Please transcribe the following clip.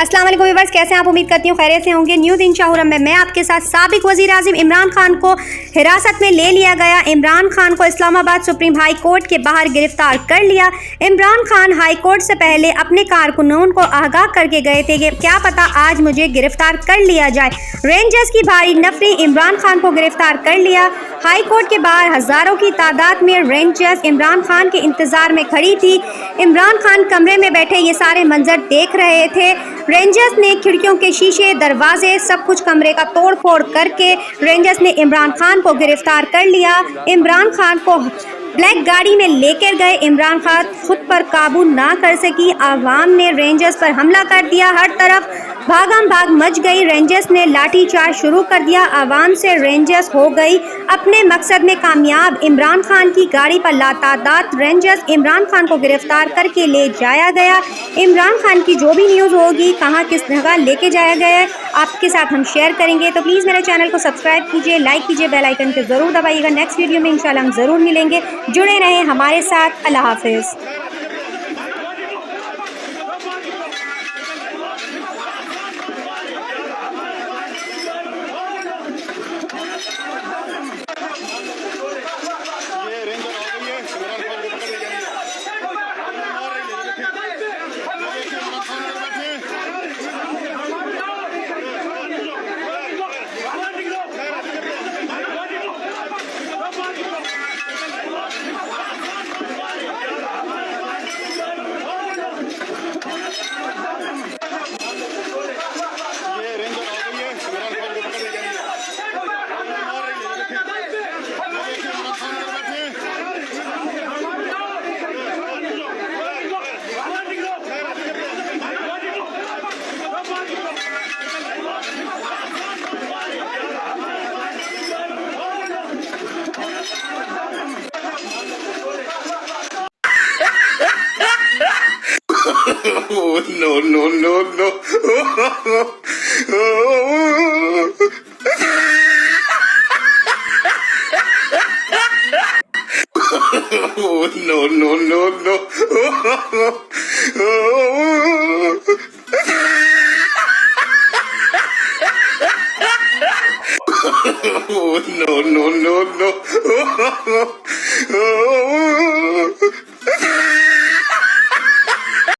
अस्सलाम वालेकुम व्यूअर्स, कैसे हैं आप? उम्मीद करती हूँ खैरियत से होंगे। न्यूज़ इन शाहूर में मैं आपके साथ साबिक वज़ीर आज़म इमरान खान को हिरासत में ले लिया गया। इमरान खान को इस्लामाबाद सुप्रीम हाई कोर्ट के बाहर गिरफ्तार कर लिया। इमरान खान हाई कोर्ट से पहले अपने कारकुनों को आगाह करके गए थे कि क्या पता आज मुझे गिरफ्तार कर लिया जाए। रेंजर्स की भारी नफरी इमरान खान को गिरफ्तार कर लिया। हाई कोर्ट के बाहर हजारों की तादाद में रेंजर्स इमरान खान के इंतजार में खड़ी थी। इमरान खान कमरे में बैठे ये सारे मंजर देख रहे थे। रेंजर्स ने खिड़कियों के शीशे, दरवाजे, सब कुछ कमरे का तोड़ फोड़ करके रेंजर्स ने इमरान खान को गिरफ्तार कर लिया। इमरान खान को ब्लैक गाड़ी में लेकर गए। इमरान खान खुद पर काबू ना कर सकी। आवाम ने रेंजर्स पर हमला कर दिया। हर तरफ भागम भाग मच गई। रेंजर्स ने लाठीचार्ज शुरू कर दिया। आवाम से रेंजर्स हो गई अपने मकसद में कामयाब। इमरान खान की गाड़ी पर लातादाद रेंजर्स इमरान खान को गिरफ्तार करके ले जाया गया। इमरान खान की जो भी न्यूज़ होगी, कहाँ किस जगह लेके जाया गया है, आपके साथ हम शेयर करेंगे। तो प्लीज़ मेरे चैनल को सब्सक्राइब कीजिए, लाइक कीजिए, बेल आइकन को ज़रूर दबाइएगा। नेक्स्ट वीडियो में इंशाल्लाह हम ज़रूर मिलेंगे। जुड़े रहें हमारे साथ। अल्लाह हाफिज़। Oh, no, no, no, no. Oh, no, no, no, no. Oh, no, no, no, no.